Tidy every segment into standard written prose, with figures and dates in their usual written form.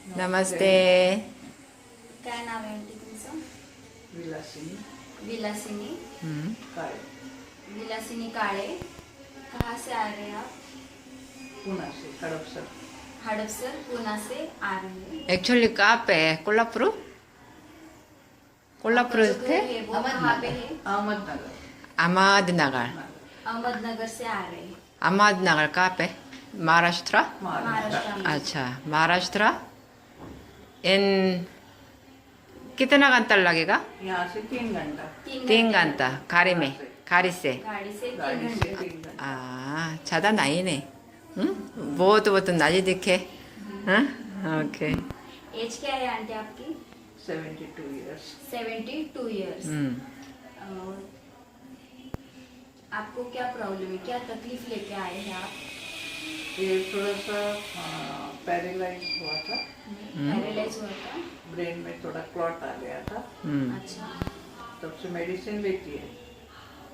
नमस्ते. काय नाव आहे आंटी तुमचं? विलासिनी विलासिनी. काळे. विलासिनी काळे. कहाँ से आ रहे हैं आप? पुणे से हड़पसर. हड़पसर पुणे से आ रहे हैं. एक्चुअली कहाँ पे है? कोल्हापुर? कोल्हापुर आपका जो घर थे? है वो कहाँ पे है? अहमदनगर. अहमदनगर. अहमदनगर से आ रहे हैं. अहमदनगर कहाँ पे? महाराष्ट्र? महाराष्ट्र में. अच्छा, महाराष्ट्र. इन कितना घंटा लगेगा? यहाँ से 3 घंटा. 3 घंटा. खारी में? खारी से? गाड़ी से 3 गाड़ी से घंटे. 3 घंटा. ज्यादा नहीं ने. बहुत बहुत नाजी दिखे. हाँ? ओके. एज क्या है आंटी आपकी? 72 years. 72 ईयर्स. आपको क्या प्रॉब्लम है, क्या तकलीफ लेके आए हैं आप? ये थोड़ा सा पैरालाइज हुआ था. पैरालाइज हुआ था. ब्रेन में थोड़ा क्लॉट आ गया था. अच्छा. तब से मेडिसिन लेती है.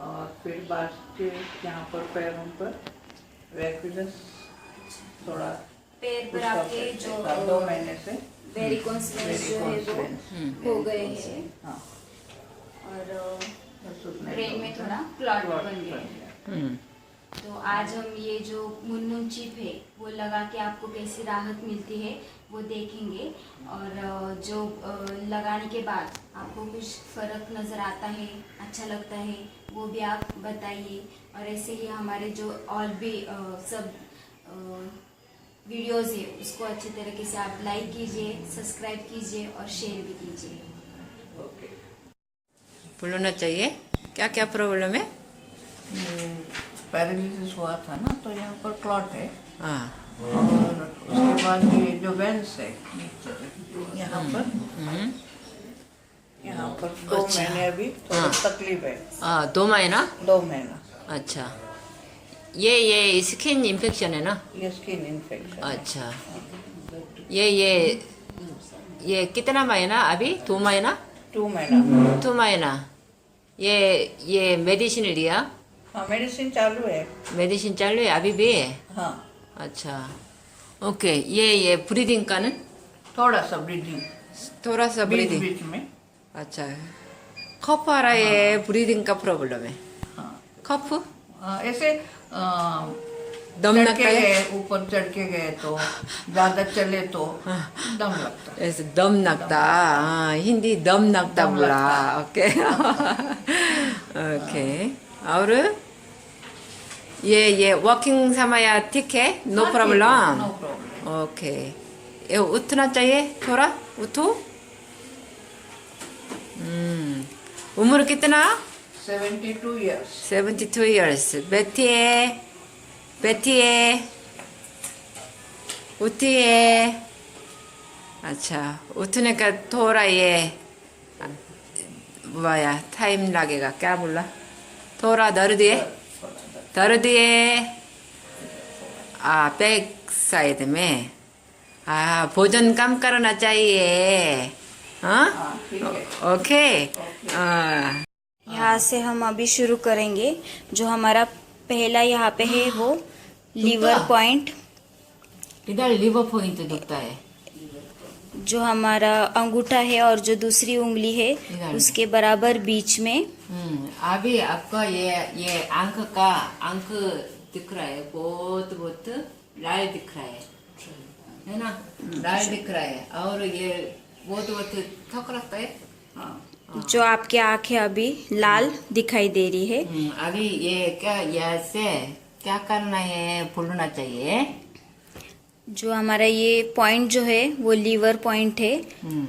और फिर बाद के यहाँ पर पैरों पर वैक्यूलस थोड़ा पैर पर उसका आपके effect जो था. 2 महीने से वेरिकोस वेन्स जो है वो हो गए हैं. हाँ, और बस उतना ही ब्रेन में होता थोड़ा है. क्लॉट क्लॉट बन गया. हम्म. तो आज हम ये जो मुनमुन चिप है वो लगा के आपको कैसी राहत मिलती है वो देखेंगे. और जो लगाने के बाद आपको कुछ फर्क नज़र आता है, अच्छा लगता है, वो भी आप बताइए. और ऐसे ही हमारे जो और भी सब वीडियोस है उसको अच्छी तरीके से आप लाइक कीजिए, सब्सक्राइब कीजिए और शेयर भी कीजिए. ओके. बोलना चाहिए. क्या क्या प्रॉब्लम है? पैरालिसिस हुआ था ना, तो यहाँ पर क्लॉट है. हाँ. और उसके बाद ये जो वेंस है नीचे यहाँ पर, यहाँ पर 2 महीने अभी थोड़ा तकलीफ है. 2 महीना. 2 महीना. अच्छा. ये स्किन इन्फेक्शन है ना? ये स्किन इन्फेक्शन. अच्छा. ये कितना महीना अभी? 2 महीना. 2 महीना. 2 महीना. ये मेडिसिन लिया? हाँ, मेडिसिन चालू है. मेडिसिन चालू है अभी भी? हाँ, अच्छा. ओके. ये ब्रीदिंग का ना? थोड़ा सा ब्रीदिंग थोड़ा सा बीच ब्रीदिंग. बीच में. अच्छा. कफ आ रहा है, ब्रीदिंग का प्रॉब्लम है. हाँ, कफ ऐसे दम चढ़ लगता के है. गए, ऊपर चढ़ के गए तो ज्यादा चले तो दम लगता है. ऐसे दम लगता. हाँ, हिंदी दम लगता दम बोला. लगता. ओके. ओके. और ये वॉकिंग समय ठीक है? No problem. No problem. Okay. ये उठना चाहिए थोड़ा. उठो. उम्र कितना? 72 years. 72 years. बैठिए उठिए. अच्छा. उठने का थोड़ा ये टाइम लगेगा. क्या बोला? थोड़ा दर्द है. दर्द है. बैक साइड में. भोजन कम करना चाहिए. हाँ? ठीक है. ओके. यहाँ से हम अभी शुरू करेंगे. जो हमारा पहला यहाँ पे है वो लीवर पॉइंट. इधर लिवर पॉइंट दुखता है. जो हमारा अंगूठा है और जो दूसरी उंगली है इधर. उसके बराबर बीच में. अभी आपका ये आंख दिख रहा है. बहुत बहुत लाल दिख रहा है ना? लाल दिख रहा है. और ये बहुत बहुत थक लगता है. हाँ. जो आपकी आंखें अभी लाल दिखाई दे रही है. अभी ये से क्या करना है बोलना चाहिए. जो हमारा ये पॉइंट जो है वो लीवर पॉइंट है.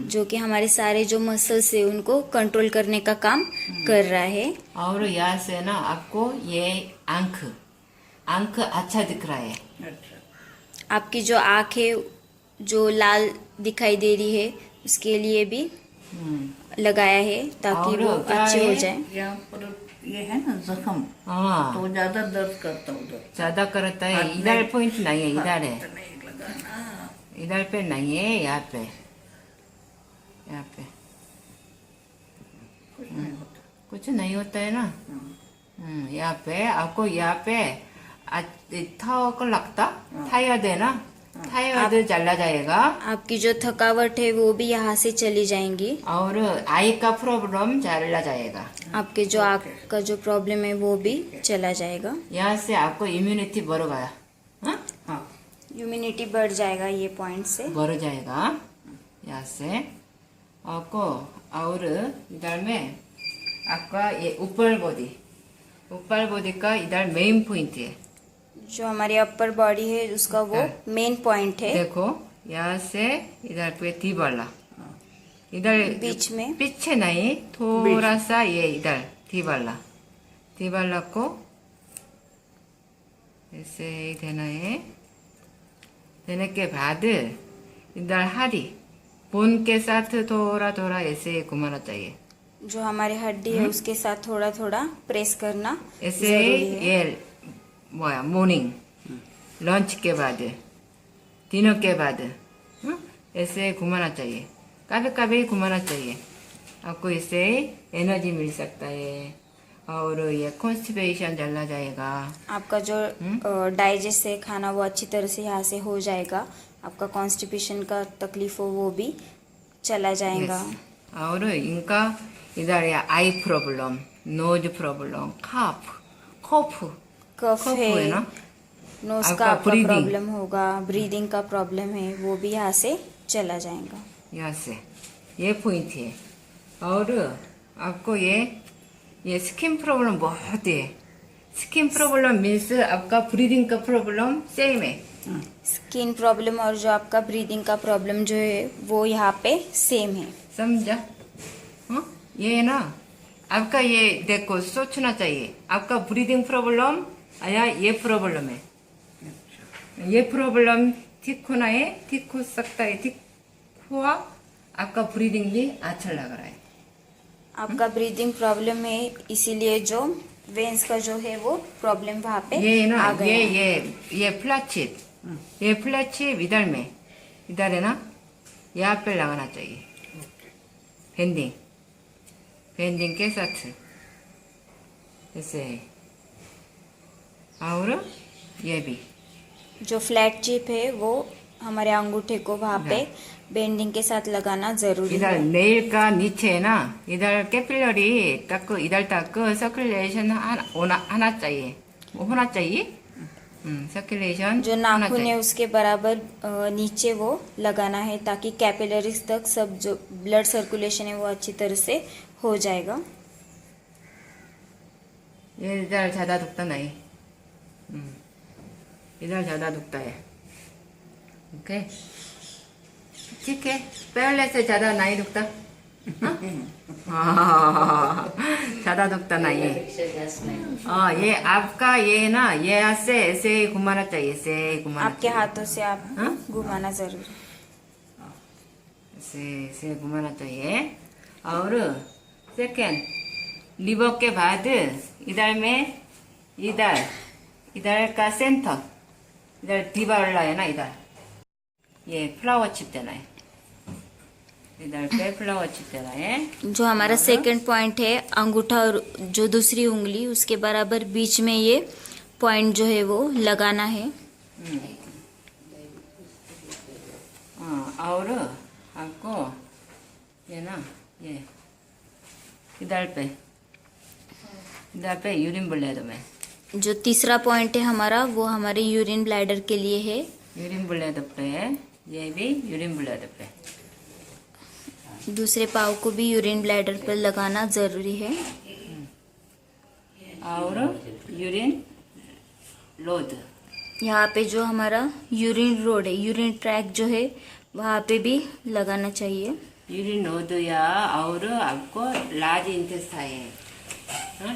जो कि हमारे सारे जो मसल्स है उनको कंट्रोल करने का काम कर रहा है. और यहाँ से ना आपको ये आंख अच्छा दिख रहा है. अच्छा. आपकी जो आंख है जो लाल दिखाई दे रही है उसके लिए भी लगाया है ताकि और वो क्या अच्छे हो है? जाए. यहाँ पर ये है ना जख्म, हाँ. तो ज्यादा दर्द करता उधर. ज्यादा करता है. हाथ इधर में- पॉइंट नहीं है. इधर है. हाथ नहीं लगाना. इधर पे नहीं है. यहाँ पे कुछ नहीं होता. कुछ नहीं होता है ना. यहाँ पे आपको यहाँ पे था को लगता. थायराइड है ना? थायराइड चला जाएगा आपकी जो थकावट है वो भी यहाँ से चली जाएंगी। और आई का प्रॉब्लम चला जाएगा। आपके जो आँख का जो प्रॉब्लम है वो भी चला जाएगा। यहाँ से आपको इम्यूनिटी बढ़ेगा, हाँ? हाँ इम्यूनिटी बढ़ जाएगा ये पॉइंट से। बढ़ जाएगा यहाँ से आपको। और इधर में आपका ये ऊपर बॉडी का इधर मेन पॉइंट है। जो हमारी अपर बॉडी है उसका वो मेन पॉइंट है। देखो यहाँ से इधर पे तीबाला, इधर बीच में पीछे नहीं, थोड़ा सा ये इधर तीबाला को ऐसे ही देना है। देने के बाद इधर हाडी बोन के साथ थोड़ा थोड़ा ऐसे घुमाना चाहिए। जो हमारी हड्डी है उसके साथ थोड़ा थोड़ा प्रेस करना ऐसे जरूरी है। ये मॉर्निंग लंच के बाद, डिनर के बाद ऐसे घुमाना चाहिए, कभी कभी घुमाना चाहिए। आपको इससे एनर्जी मिल सकता है और ये कॉन्स्टिपेशन चला जाएगा। आपका जो डाइजेस्ट है खाना वो अच्छी तरह से यहाँ से हो जाएगा। आपका कॉन्स्टिपेशन का तकलीफ हो वो भी चला जाएगा। Yes. और इनका इधर आई प्रॉब्लम, नोज प्रॉब्लम, कफ है है ना, नोज आपका का आपका breathing। प्रॉब्लम होगा, ब्रीदिंग का प्रॉब्लम है वो भी यहाँ से चला जाएगा। यहाँ से ये पॉइंट है। और आपको ये स्किन प्रॉब्लम बहुत है। स्किन प्रॉब्लम मीन्स आपका ब्रीदिंग का प्रॉब्लम सेम है। स्किन प्रॉब्लम और जो आपका ब्रीदिंग का प्रॉब्लम जो है वो यहाँ पे सेम है। समझा? हाँ? ये ना आपका ये देखो सोचना चाहिए, आपका ब्रीदिंग प्रॉब्लम या ये प्रॉब्लम है। ये प्रॉब्लम ठीक होना है, ठीक हो सकता है, ठीक हुआ आपका ब्रीदिंग भी अच्छा लग रहा है। आपका ब्रीदिंग प्रॉब्लम है इसीलिए जो वेंस का जो है वो प्रॉब्लम वहाँ पे ये ना आ गया। ये फ्लैट इधर है ना, यहाँ पे लगाना चाहिए। फेंडिंग के साथ ऐसे है। और ये भी जो फ्लैट चिप है वो हमारे अंगूठे को वहाँ पे बेंडिंग के साथ लगाना जरूरी इधर है। नेल का नीचे है ना, इधर कैपिलरी तक, इधर तक सर्कुलेशन होना चाहिए, होना चाहिए। सर्कुलेशन जो नाखून है उसके बराबर नीचे वो लगाना है ताकि कैपिलरीज तक सब जो ब्लड सर्कुलेशन है वो अच्छी तरह से हो जाएगा। ये इधर ज्यादा दुखता नहीं, इधर ज्यादा दुखता है। ओके ठीक है, पहले से ज्यादा नहीं दुखता। हाँ ज्यादा दुखता नहीं है। हाँ ये आपका ये ना ये ऐसे ऐसे घुमाना चाहिए, ऐसे घुमाना आपके चाहिए। हाथों से आप हाँ? घुमाना जरूरी है। ऐसे ऐसे घुमाना चाहिए। और सेकेंड लिवर के बाद इधर में इधर का सेंटर, इधर दीवार है ना, इधर ये फ्लावर चिप देना है, इधर पे फ्लावर चिप देना है। जो हमारा सेकंड पॉइंट है अंगूठा और जो दूसरी उंगली उसके बराबर बीच में ये पॉइंट जो है वो लगाना है। हाँ और आपको ये ना ये इधर पे यूरिन ब्लैडर में, जो तीसरा पॉइंट है हमारा वो हमारे यूरिन ब्लैडर के लिए है। यूरिन ब्लैडर पे ये भी यूरिन ब्लैडर पे, दूसरे पाव को भी यूरिन ब्लैडर पर लगाना जरूरी है। और यूरिन रोड, यहाँ पे जो हमारा यूरिन रोड है, यूरिन ट्रैक जो है वहाँ पे भी लगाना चाहिए। यूरिन रोड या और आपको लार्ज इंटेस्टाइन,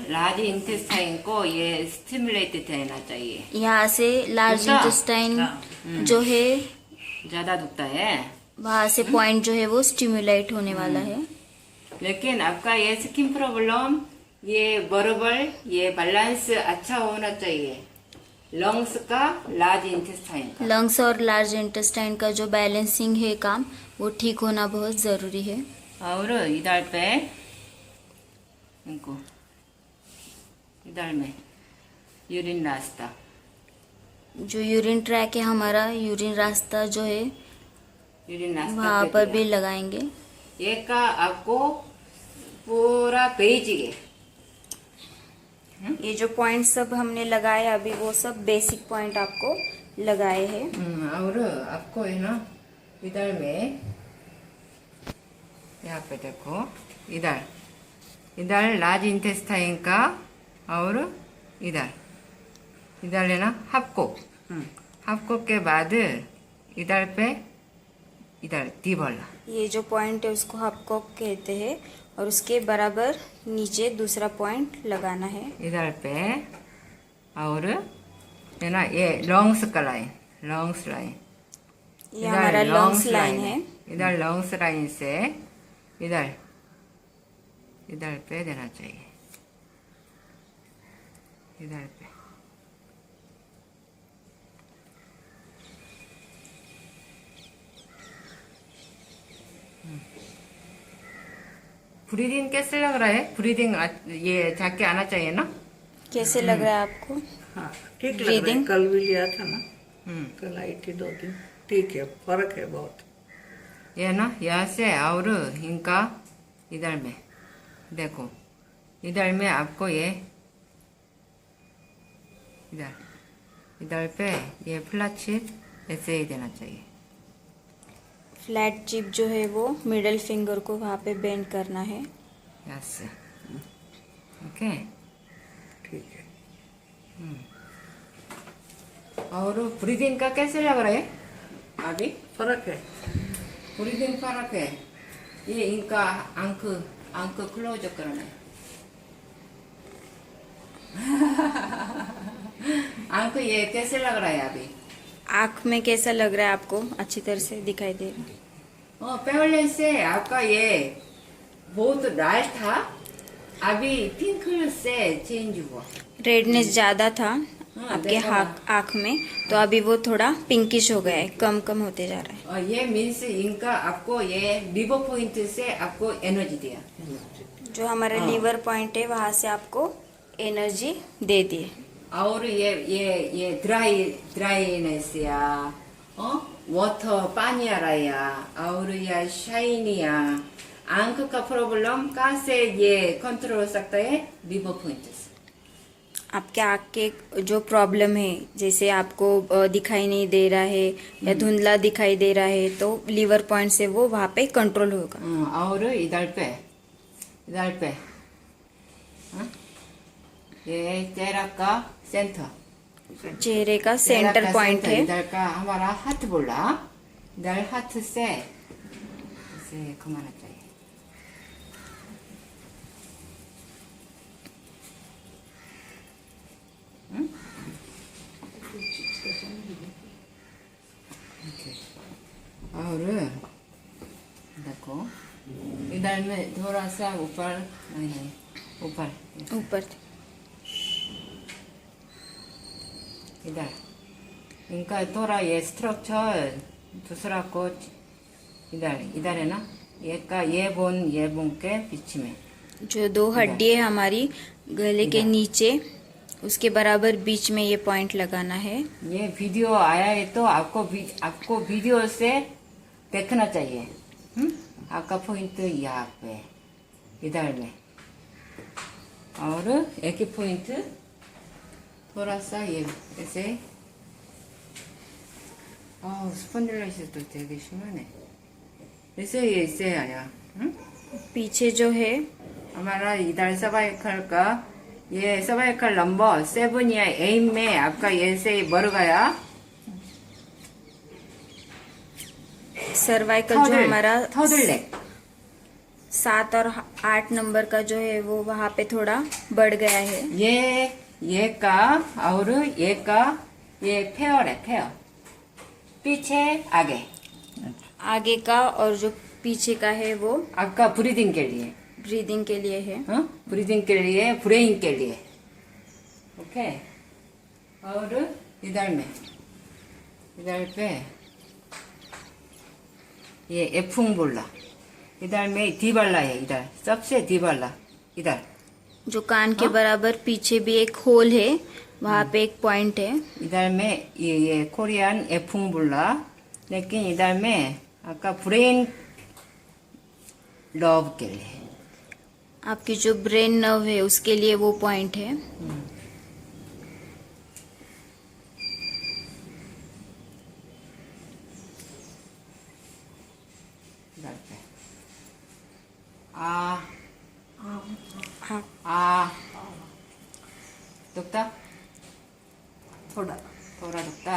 लार्ज इंटेस्टाइन को ये स्टिमुलेटेड रहना चाहिए। यहाँ से लार्ज दुखता? इंटेस्टाइन जो है ज्यादा दुखता है, वहाँ से पॉइंट जो है वो स्टिमुलेट होने वाला है। लेकिन आपका ये स्किन प्रॉब्लम ये बराबर ये बैलेंस अच्छा होना चाहिए। लंग्स का लार्ज इंटेस्टाइन का, लंग्स और लार्ज इंटेस्टाइन का जो बैलेंसिंग है काम वो ठीक होना बहुत जरूरी है। और इधर पे इनको इधर में यूरिन रास्ता, जो यूरिन ट्रैक है हमारा, यूरिन रास्ता जो है यूरिन रास्ता वहाँ पे पर दिया। भी लगाएंगे। ये का आपको पूरा भेजिए। ये जो पॉइंट सब हमने लगाए अभी, वो सब बेसिक पॉइंट आपको लगाए हैं। और आपको है ना इधर में, यहाँ पे देखो, इधर इधर लार्ज इंटेस्टाइन का, और इधर इधर है ना हाफकोक। हाफकोक के बाद इधर पे, इधर दीवाला। ये जो पॉइंट है उसको हाफकोक कहते हैं, और उसके बराबर नीचे दूसरा पॉइंट लगाना है इधर पे, और है ना ये लॉन्ग्स का लाइन, लॉन्ग्स लाइन, ये हमारा लॉन्ग्स लाइन है। इधर लॉन्ग्स लाइन से इधर इधर पे देना चाहिए, इधर पे। ब्रीदिंग कैसे लग रहा है? ब्रीदिंग ये जाके आना चाहिए ना? कैसे लग रहा है आपको? हाँ ठीक लग रहा है। Breathing? कल भी लिया था ना, हम्म, कल आई थी 2 दिन। ठीक है, फर्क है बहुत। ये ना यहाँ से, और इनका इधर में देखो, इधर में आपको ये इधर इधर पे ये फ्लैट चिप ऐसे ही देना चाहिए। फ्लैट चिप जो है वो मिडल फिंगर को वहाँ पे बेंड करना है। Yes, okay. ठीक है। और ब्रीदिंग का कैसे लग रहा है अभी? फर्क है। ब्रीदिंग फर्क है। ये इनका आंख आंख क्लोज करना है। आंख ये कैसे लग रहा है अभी? आँख में कैसा लग रहा है आपको? अच्छी तरह से दिखाई दे रहा है। पहले से आपका ये बहुत डार्क था, अभी पिंक से चेंज हुआ। रेडनेस ज्यादा था हाँ, आपके देखो ना। आँख में, तो अभी वो थोड़ा पिंकिश हो गया है, कम कम होते जा रहा है। और ये मीन्स इनका आपको ये लीवर पॉइंट से आपको एनर्जी दिया। जो हमारा हाँ। लीवर पॉइंट है वहाँ से आपको एनर्जी दे दिए। और ये ड्राइनेस या वाटर पानी आ रहा है, और या शाइनिया, आंख का प्रॉब्लम कहाँ से ये कंट्रोल हो सकता है? लीवर पॉइंट से। आपके आँख के जो प्रॉब्लम है, जैसे आपको दिखाई नहीं दे रहा है या धुंधला दिखाई दे रहा है, तो लीवर पॉइंट से वो वहाँ पे कंट्रोल होगा। और इधर पे हाँ? ये चेहरा का सेंटर, चेहरे का चेहरा सेंटर का पॉइंट सेंटर, है। इधर का हमारा हाथ बोला, इधर हाथ से ऐसे घुमाना चाहिए। और देखो इधर में थोड़ा सा ऊपर, नहीं ऊपर, ऊपर इधर इनका थोड़ा ये स्ट्रक्चर दूसरा कुछ इधर है ना, ये बोन के बीच में जो 2 हड्डी है हमारी गले के इधर। नीचे, उसके बराबर बीच में ये पॉइंट लगाना है। ये वीडियो आया है तो आपको वीडियो से देखना चाहिए। आपका पॉइंट यहाँ पे इधर में, और एक ही पॉइंट थोड़ा सा ये ऐसे। स्पॉन्डिलाइटिस तो 되게 심하네। ऐसे आया। पीछे जो है हमारा इधर सर्वाइकल का, ये सर्वाइकल नंबर 7 या 8 में आपका ये से बढ़ गया। सर्वाइकल जो हमारा थर्ड लेग 7 और 8 नंबर का जो है वो वहाँ पे थोड़ा बढ़ गया है। ये का, और ये का, ये पेयर है, पेयर पीछे आगे का और जो पीछे का है वो आपका ब्रीदिंग के लिए, ब्रीदिंग के लिए है। ब्रीदिंग के लिए, ब्रेन के लिए। ओके। और इधर पे ये एफुंग बोला, इधर में दीवाला है, इधर सबसे दीवाला इधर। जो कान के बराबर पीछे भी एक होल है, वहाँ पे एक पॉइंट है। इधर में ये कोरियन ए풍블라, लेकिन इधर में 아까 ब्रेन लव के लिए आपकी जो ब्रेन नर्व है उसके लिए वो पॉइंट है। 아, दुखता थोड़ा थोड़ा दुखता।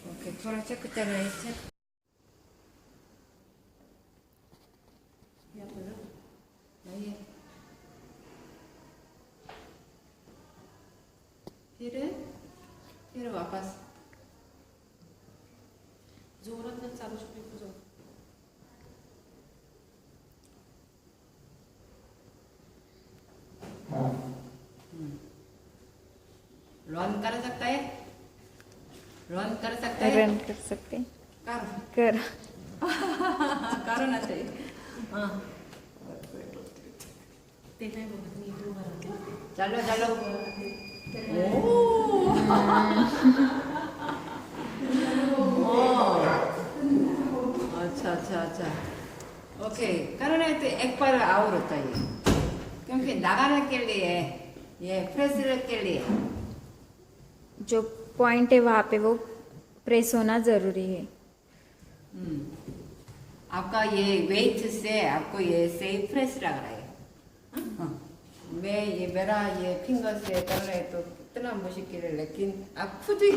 ओके, थोड़ा चेक करना है चेक। नहीं है। फिर वापस जोरात नाही चालू शकते तुझं. रन कर सकता है, रन कर सकता है, रन कर सकते हैं। कर कर करो ना चाहिए। हाँ ते नाही बघत मी इकडे उभा राहते. चलो चलो। अच्छा अच्छा अच्छा, ओके। करना है तो एक बार और होता है, क्योंकि लगाने के लिए ये प्रेशर के लिए जो पॉइंट है वहाँ पे वो प्रेस होना जरूरी है। आपका ये वेट से आपको ये से प्रेस लग रहा है। हाँ। मैं ये मेरा ये फिंगर से कर रहे तो कितना मुश्किल है, लेकिन आप खुद ही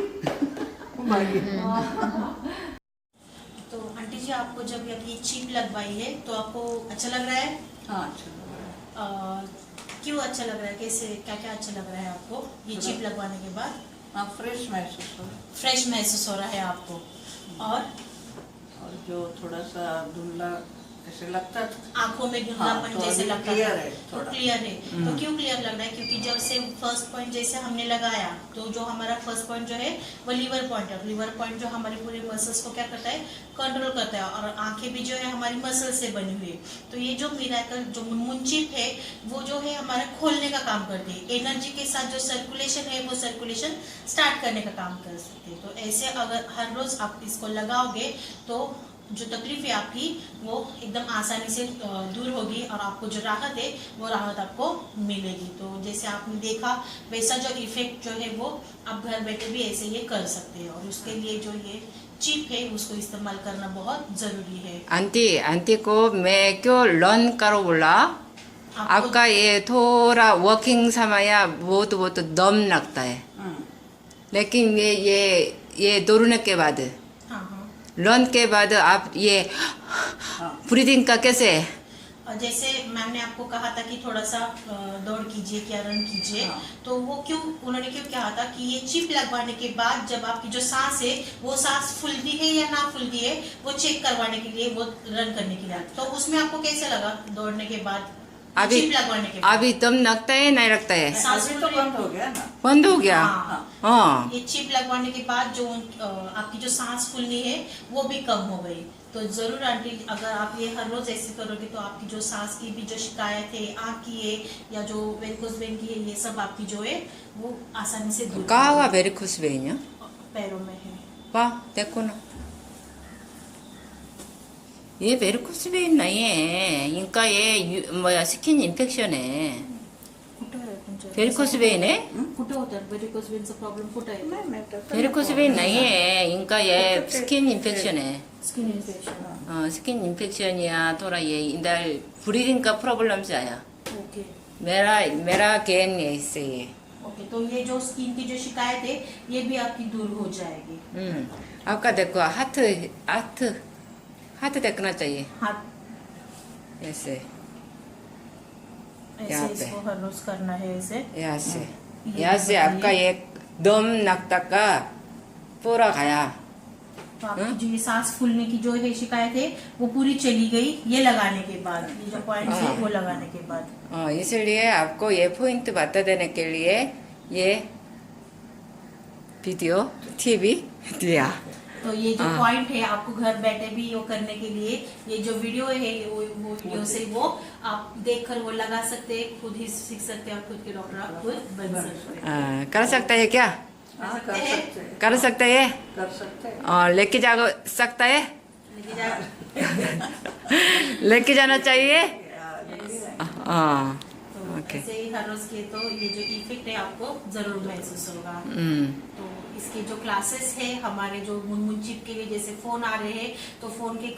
तो आंटी जी आपको जब ये चिप लगवाई है तो आपको अच्छा लग रहा है? हाँ अच्छा लग रहा है। क्यों अच्छा लग रहा है, कैसे क्या क्या अच्छा लग रहा है आपको ये चिप लगवाने के बाद? हाँ फ्रेश महसूस हो रहा है। फ्रेश महसूस हो रहा है आपको। और जो थोड़ा सा धुंधला ऐसे लगता था, आंखों में धुंधलापन तो जैसे अभी लगता clear था, है तो थोड़ा। क्लियर है। तो क्यों क्लियर लग रहा है? क्योंकि जब से फर्स्ट पॉइंट जैसे हमने लगाया तो जो हमारा फर्स्ट पॉइंट जो है वो लीवर पॉइंट है। लीवर पॉइंट जो हमारे पूरे मसल्स को क्या करता है, कंट्रोल करता है, और आंखें भी जो है हमारी मसल से बनी हुई है। तो ये जो मिराकल जो मुनमुन चिप है वो जो है हमारा खोलने का काम करती है। एनर्जी के साथ जो सर्कुलेशन है वो सर्कुलेशन स्टार्ट करने का काम कर सकती है। तो ऐसे अगर हर रोज आप इसको लगाओगे तो जो तकलीफ है आपकी वो एकदम आसानी से दूर होगी, और आपको जो राहत है वो राहत आपको मिलेगी। तो जैसे आपने देखा वैसा जो इफेक्ट जो है वो आप घर बैठे भी ऐसे ये कर सकते हैं, और उसके लिए जो ये चिप है उसको इस्तेमाल करना बहुत जरूरी है। आंटी को मैं क्यों रन करो बोला? आपका ये थोड़ा वॉकिंग समय बहुत दम लगता है, लेकिन ये दौड़ने के बाद रन के बाद आप ये ब्रीदिंग का कैसे? जैसे मैम ने आपको कहा था कि थोड़ा सा दौड़ कीजिए या रन कीजिए, तो वो उन्होंने क्यों कहा था कि ये चिप लगवाने के बाद जब आपकी जो सांस है वो सांस फूलती है या ना फूलती है वो चेक करवाने के लिए, वो रन करने के लिए। तो उसमें आपको कैसे लगा दौड़ने के बाद, चिप लगवाने के बाद? अभी दम लगता है नहीं लगता है? सांस तो बंद हो गया ना। बंद हो गया। हाँ। ये चिप लगवाने के बाद जो आपकी जो सांस फूलनी है वो भी कम हो गई। तो जरूर आंटी अगर आप ये हर रोज ऐसे करोगे तो आपकी जो सांस की भी जो शिकायत है, आँख की है या जो वेरिकोस वेन की है, ये सब आपकी जो है वो आसानी से दूर कहाँ वेरिकोस वेन है? पैरों में है। वाह देखो ना, ये वेरिकोस वेन नहीं है, इनका ये स्किन इन्फेक्शन है। वेरिकोस वेन है? कुठे होतात वेरिकोस वेनचा प्रॉब्लेम कुठे आहे? वेरिकोस वेन नहीं है, इनका ये स्किन इन्फेक्शन है। Skin infection. स्किन इन्फेक्शन या थोड़ा ये इधर ब्रीदिंग का प्रॉब्लम से आया। ओके मेरा गेन है इससे ये। ओके, तो ये जो स्किन की जो शिकायत है ये भी आपकी दूर हो जाएगी। आपका देखो हाथ देखना चाहिए, हाथ ऐसे ऐसे यहाँ पे। इसको हर रोज करना है ऐसे। यहाँ से आपका एक दम लगता का पूरा गया। तो आपकी जो ये सांस फूलने की जो है शिकायत है वो पूरी चली गई ये लगाने के बाद, ये जो पॉइंट है वो लगाने के बाद। इसलिए आपको ये पॉइंट बता देने के लिए ये वीडियो टीवी दिया। तो ये जो पॉइंट है आपको घर बैठे भी वो करने के लिए ये जो वीडियो है वो वीडियो से वो आप देखकर वो लगा सकते हैं, खुद ही सीख सकते हैं, आप खुद के डॉक्टर आप खुद बन सकते हैं। कर सकता है क्या? हाँ, कर सकते हैं, कर सकता है कर सकते हैं। और लेके जा सकता है, लेके जा- लेके जाना चाहिए। हाँ तो ओके। ऐसे ही हर रोज के तो ये जो इफेक्ट है आपको जरूर महसूस होगा। तो इसके जो क्लासेस है हमारे जो मुनमुन चिप के लिए जैसे फोन आ रहे हैं तो फोन के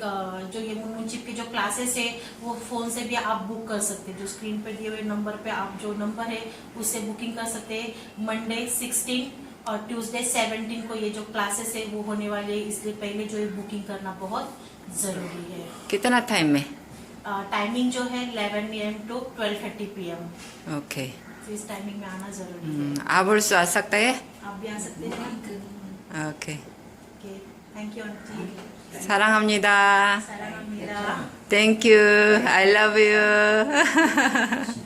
जो ये मुनमुन चिप के जो क्लासेस है वो फोन से भी आप बुक कर सकते हैं। जो स्क्रीन पे दिए हुए नंबर पे आप जो नंबर है उससे बुकिंग कर सकते हैं। मंडे 16 और ट्यूसडे 17 को ये जो क्लासेस है वो होने वाले हैं, इसलिए पहले जो है बुकिंग करना बहुत जरूरी है। कितना टाइम में? टाइमिंग जो है 11 AM to 12:30 PM, ओके। तो इस टाइमिंग में आना जरूरी है। आप और आ सकता है? आप भी आ सकते हैं। Okay. Thank you aunty. 사랑합니다. 사랑합니다. Thank you. I love you.